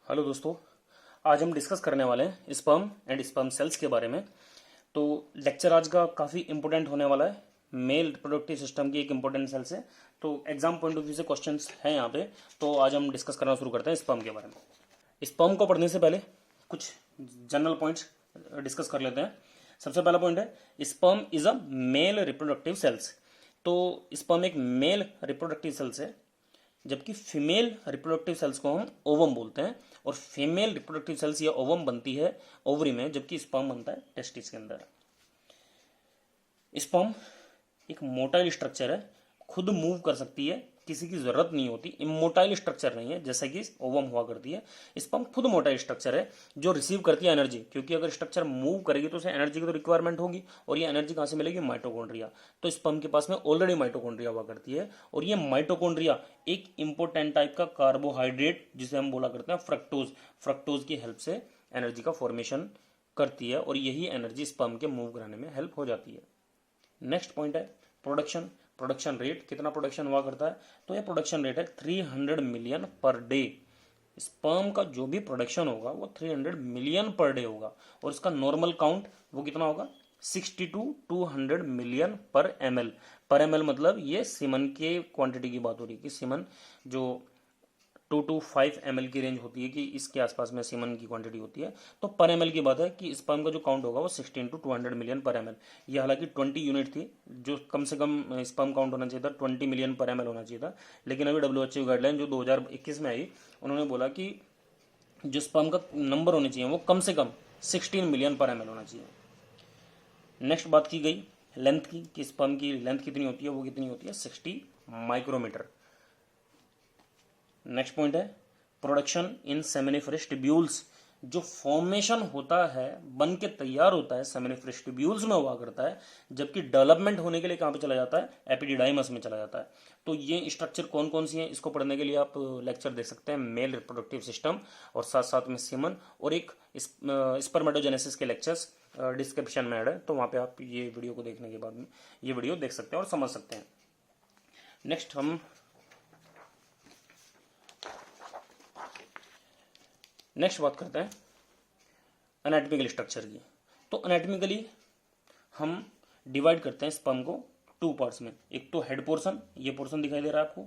Hello दोस्तों। आज हम डिस्कस करने वाले हैं स्पर्म एंड स्पर्म सेल्स के बारे में। तो लेक्चर आज का काफ़ी इंपॉर्टेंट होने वाला है। मेल रिप्रोडक्टिव सिस्टम की एक इंपॉर्टेंट सेल्स है। तो एग्जाम पॉइंट ऑफ व्यू से क्वेश्चंस हैं यहाँ पे। तो आज हम डिस्कस करना शुरू करते हैं स्पर्म के बारे में। स्पर्म को पढ़ने से पहले कुछ जनरल पॉइंट्स डिस्कस कर लेते हैं। सबसे पहला पॉइंट है sperm is a male reproductive cells. तो स्पर्म एक मेल रिप्रोडक्टिव सेल्स है, जबकि फीमेल रिप्रोडक्टिव सेल्स को हम ओवम बोलते हैं। और फीमेल रिप्रोडक्टिव सेल्स या ओवम बनती है ओवरी में, जबकि स्पर्म बनता है टेस्टिस के अंदर। स्पर्म एक मोटाइल स्ट्रक्चर है, खुद मूव कर सकती है, किसी की जरूरत नहीं होती। इमोटाइल स्ट्रक्चर नहीं है जैसा कि ओवम हुआ करती है। स्पर्म खुद मोटाइल स्ट्रक्चर है जो रिसीव करती है एनर्जी, क्योंकि अगर स्ट्रक्चर मूव करेगी तो उसे एनर्जी की तो रिक्वायरमेंट होगी, और ये एनर्जी कहाँ से मिलेगी? माइटोकॉन्ड्रिया। तो स्पर्म के पास में ऑलरेडी माइटोकॉन्ड्रिया हुआ करती है, और ये माइटोकॉन्ड्रिया एक इंपोर्टेंट टाइप का कार्बोहाइड्रेट जिसे हम बोला करते हैं फ्रक्टोज, फ्रक्टोज की हेल्प से एनर्जी का फॉर्मेशन करती है, और यही एनर्जी स्पर्म के मूव कराने में हेल्प हो जाती है। नेक्स्ट पॉइंट है प्रोडक्शन। प्रोडक्शन रेट, कितना प्रोडक्शन हुआ करता है? तो ये प्रोडक्शन रेट है 300 मिलियन पर डे। स्पर्म का जो भी प्रोडक्शन होगा वो 300 मिलियन पर डे होगा, और इसका नॉर्मल काउंट वो कितना होगा? 60 टू 200 मिलियन पर एम एल। पर एम एल मतलब ये सीमन के क्वांटिटी की बात हो रही है कि सीमन जो 2 to 5 ml की रेंज होती है, कि इसके आसपास में सीमन की क्वांटिटी होती है। तो पर एम की बात है कि स्पर्म का जो काउंट होगा वो 16 to 200 मिलियन पर एम एल। ये हालांकि 20 यूनिट थी, जो कम से कम स्पर्म काउंट होना चाहिए था 20 मिलियन पर एम एल होना चाहिए था। लेकिन अभी WHO गाइडलाइन जो 2021 में आई, उन्होंने बोला कि जो स्पर्म का नंबर होने चाहिए वो कम से कम 16 मिलियन पर एम एल होना चाहिए। नेक्स्ट बात की गई लेंथ की, कि स्पर्म की लेंथ कितनी होती है, वो कितनी होती है? 60 माइक्रोमीटर। नेक्स्ट पॉइंट है प्रोडक्शन इन सेमिनिफरस ट्यूब्यूल्स। जो फॉर्मेशन होता है, बन के तैयार होता है, सेमिनिफरस ट्यूब्यूल्स में हुआ करता है, जबकि डेवलपमेंट होने के लिए कहां पे चला जाता है? एपिडिडाइमस में चला जाता है। तो ये स्ट्रक्चर कौन कौन सी है, इसको पढ़ने के लिए आप लेक्चर देख सकते हैं, मेल रिप्रोडक्टिव सिस्टम, और साथ साथ में सीमन, और एक स्पर्मेटोजेनेसिस के लेक्चर्स डिस्क्रिप्शन में ऐड है, तो वहां पे आप ये वीडियो को देखने के बाद में ये वीडियो देख सकते हैं और समझ सकते हैं। नेक्स्ट हम नेक्स्ट बात करते हैं एनाटॉमिकल स्ट्रक्चर की। तो एनाटॉमिकली हम डिवाइड करते हैं स्पर्म को 2 पार्ट्स में। एक तो हेड पोर्शन, ये पोर्शन दिखाई दे रहा है आपको,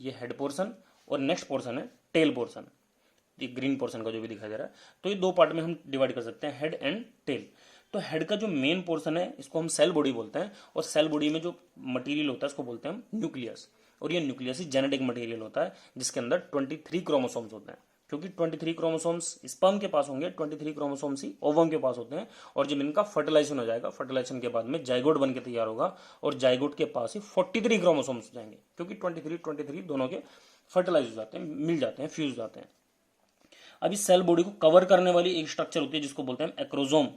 ये हेड पोर्शन, और नेक्स्ट पोर्शन है टेल पोर्शन, ये ग्रीन पोर्शन का जो भी दिखाई दे रहा है। तो ये 2 पार्ट में हम डिवाइड कर सकते हैं, हेड एंड टेल। तो हेड का जो मेन पोर्शन है इसको हम सेल बॉडी बोलते हैं, और सेल बॉडी में जो मटेरियल होता है उसको बोलते हैं हम न्यूक्लियस। और ये न्यूक्लियस ही जेनेटिक मटेरियल होता है, जिसके अंदर 23 क्रोमोसोम्स होते हैं, क्योंकि 23 क्रोमोसोम्स स्पर्म के पास होंगे, 23 क्रोमोसोम्स ही ओवम के पास होते हैं। और जब इनका फर्टिलाइजेशन हो जाएगा, फर्टिलाइजेशन के बाद में जाइगोट बन के तैयार होगा, और जाइगोट के पास ही 43 क्रोमोसोम्स हो जाएंगे, क्योंकि 23 दोनों के फर्टिलाइज हो जाते हैं, मिल जाते हैं, फ्यूज जाते हैं। अब इस सेल बॉडी को कवर करने वाली एक स्ट्रक्चर होती है जिसको बोलते हैं एक्रोजोम।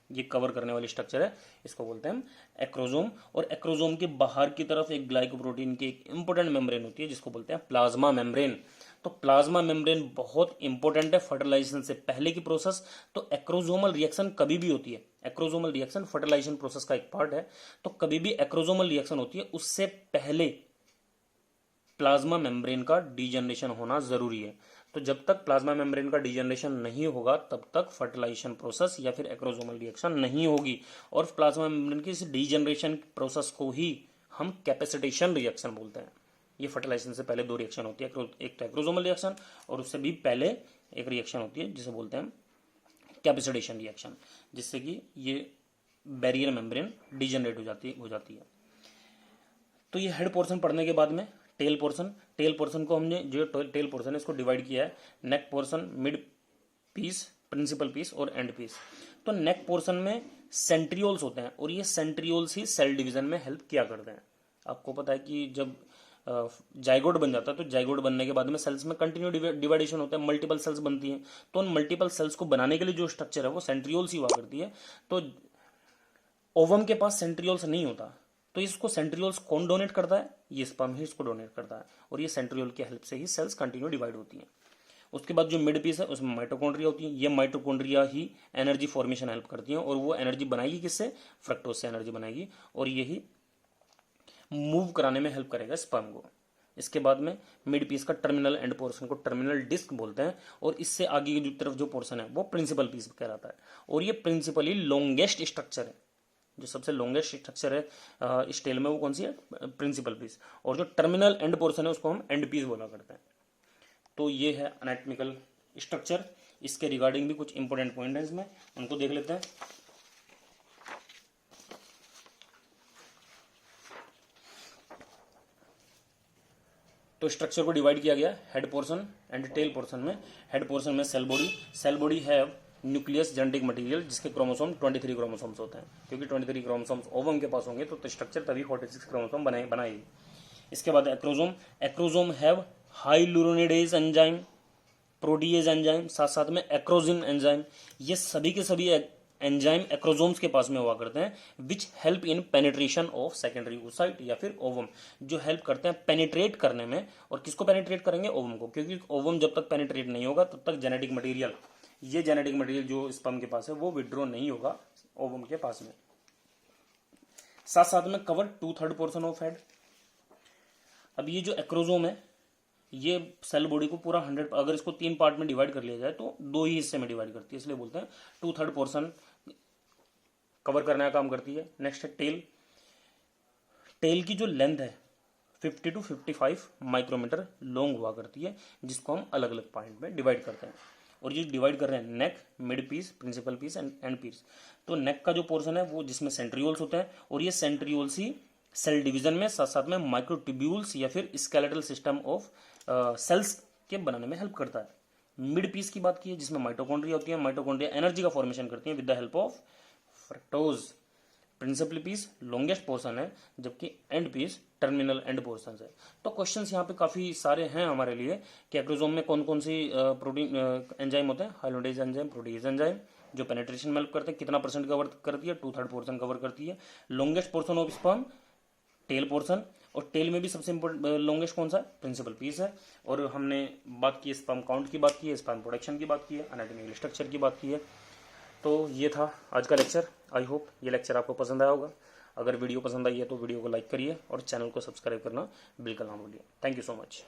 ये कवर करने वाली स्ट्रक्चर है, इसको बोलते हैं एक्रोजोम। और एक्रोजोम के बाहर की तरफ एक ग्लाइकोप्रोटीन की एक इंपॉर्टेंट मेम्ब्रेन होती है जिसको बोलते हैं प्लाज्मा मेम्ब्रेन। तो प्लाज्मा मेम्ब्रेन बहुत इंपॉर्टेंट है फर्टिलाइजेशन से पहले की प्रोसेस। तो एक्रोजोमल रिएक्शन कभी भी होती है, एक्रोजोमल रिएक्शन फर्टिलाइजेशन प्रोसेस का एक पार्ट है। तो कभी भी एक्रोजोमल रिएक्शन होती है उससे पहले प्लाज्मा मेम्ब्रेन का डीजनरेशन होना जरूरी है। तो जब तक प्लाज्मा मेम्ब्रेन का डीजनरेशन नहीं होगा तब तक फर्टिलाइजेशन प्रोसेस या फिर एक्रोजोमल रिएक्शन नहीं होगी। और प्लाज्मा मेम्ब्रेन की इस डीजनरेशन प्रोसेस को ही हम कैपेसिटेशन रिएक्शन बोलते हैं। ये फर्टिलाइजेशन से पहले 2 रिएक्शन होती है, एक तो एक्रोजोमल रिएक्शन, और उससे भी पहले एक रिएक्शन होती है जिसे बोलते हैं कैपेसिटेशन रिएक्शन, जिससे कि ये बैरियर मेम्ब्रेन डीजनरेट हो जाती है। तो ये हेड पोर्शन पढ़ने के बाद में टेल पोर्शन। टेल पोर्शन को हमने जो टेल पोर्शन है इसको डिवाइड किया है neck portion, mid piece, principal piece और एंड पीस। तो नेक पोर्शन में सेंट्रियोल्स होते हैं, और ये सेंट्रियोल्स ही सेल डिवीजन में हेल्प किया करते हैं। आपको पता है कि जब जाइगोट बन जाता है तो जाइगोट बनने के बाद में सेल्स में कंटिन्यू डिवाइडेशन होता है, मल्टीपल सेल्स बनती हैं। तो उन मल्टीपल सेल्स को बनाने के लिए जो स्ट्रक्चर है वो सेंट्रियोल्स ही हुआ करती है। तो ओवम के पास सेंट्रियोल्स नहीं होता, तो इसको सेंट्रियोल्स कौन डोनेट करता है? ये स्पर्म ही इसको डोनेट करता है, और ये सेंट्रियोल की हेल्प से ही सेल्स कंटिन्यू डिवाइड होती हैं। उसके बाद जो मिड पीस है उसमें माइटोकॉन्ड्रिया होती है। ये माइटोकॉन्ड्रिया ही एनर्जी फॉर्मेशन हेल्प करती हैं, और वो एनर्जी बनाएगी किससे? फ्रक्टोज से एनर्जी बनाएगी, और यही मूव कराने में हेल्प करेगा स्पर्म को। इसके बाद में मिड पीस का टर्मिनल एंड पोर्शन को टर्मिनल डिस्क बोलते हैं, और इससे आगे की तरफ जो पोर्शन है वो प्रिंसिपल पीस कहलाता है। और ये प्रिंसिपली लॉन्गेस्ट स्ट्रक्चर है, जो सबसे लॉन्गेस्ट स्ट्रक्चर है इस टेल में वो कौन सी है, प्रिंसिपल पीस। और जो टर्मिनल एंड पोर्शन है उसको हम एंड पीस बोला करते हैं। तो ये है एनाटॉमिकल स्ट्रक्चर। इसके रिगार्डिंग भी कुछ इंपॉर्टेंट पॉइंट है इसमें, उनको देख लेते हैं। तो स्ट्रक्चर को डिवाइड किया गया head portion and tail portion में। हेड पोर्शन में cell body have nucleus genetic material, जिसके क्रोमोसोम 23 क्रोमोसोम्स होते हैं, क्योंकि 23 क्रोमोसोम्स ओवम के पास होंगे तो स्ट्रक्चर तभी 46 क्रोमोसोम बनाएगी। इसके बाद acrosome have hyaluronidase enzyme, protease enzyme, साथ साथ में एक्रोजिन एंजाइम। ये सभी के सभी एंजाइम एक्रोजोम्स के पास में हुआ करते हैं, which help in penetration of secondary oocyte या फिर ओवम, जो हेल्प करते हैं पेनिट्रेट करने में। और किसको पेनिट्रेट करेंगे, ओवम को, क्योंकि ओवम जब तक पेनिट्रेट नहीं होगा तब तक जेनेटिक मटेरियल, ये जेनेटिक मटेरियल जो स्पर्म के पास है वो विड्रॉ नहीं होगा ओवम के पास में। साथ साथ में कवर 2/3 पोर्शन ऑफ हेड। अब ये जो एक्रोजोम है ये सेल बॉडी को पूरा 100, अगर इसको 3 पार्ट में डिवाइड कर लिया जाए तो 2 ही हिस्से में डिवाइड करती है, इसलिए बोलते हैं 2/3 पोर्शन कवर करने का काम करती है। नेक्स्ट है टेल की जो लेंथ है 50 to 55 माइक्रोमीटर लॉन्ग हुआ करती है, जिसको हम अलग अलग पॉइंट में डिवाइड करते हैं। और ये डिवाइड कर रहे हैं neck, mid piece, principal piece and end piece. तो नेक का जो पोर्शन है वो जिसमें सेंट्रियोल्स होते हैं, और ये सेंट्रियोल्स ही सेल डिवीजन में साथ साथ में माइक्रोट्यूब्यूल्स या फिर स्केलेटल सिस्टम ऑफ सेल्स के बनाने में हेल्प करता है। मिड पीस की बात की है जिसमें माइटोकॉन्ड्रिया होती है, माइटोकॉन्ड्रिया एनर्जी का फॉर्मेशन करती है with the help of fructose. Principal piece longest portion है, जबकि end piece terminal end portion है। तो क्वेश्चंस यहाँ पे काफी सारे हैं हमारे लिए कि एक्रोजोम में कौन कौन सी प्रोटीन एंजाइम होते हैं, हाइलोडेज एंजाइम, प्रोटीज एंजाइम, जो पेनिट्रेशन में हेल्प करते हैं, कितना % कवर करती है, 2/3 पोर्शन कवर करती है। Longest portion of sperm tail portion, और टेल में भी सबसे लॉन्गेस्ट कौन सा है, प्रिंसिपल पीस है। और हमने बात की स्पर्म काउंट की बात की है, स्पर्म प्रोडक्शन की बात की है, एनाटॉमिकल स्ट्रक्चर की बात की है। तो ये था आज का लेक्चर। आई होप ये लेक्चर आपको पसंद आया होगा। अगर वीडियो पसंद आई है तो वीडियो को लाइक करिए और चैनल को सब्सक्राइब करना बिल्कुल ना भूलिए। Thank you so much.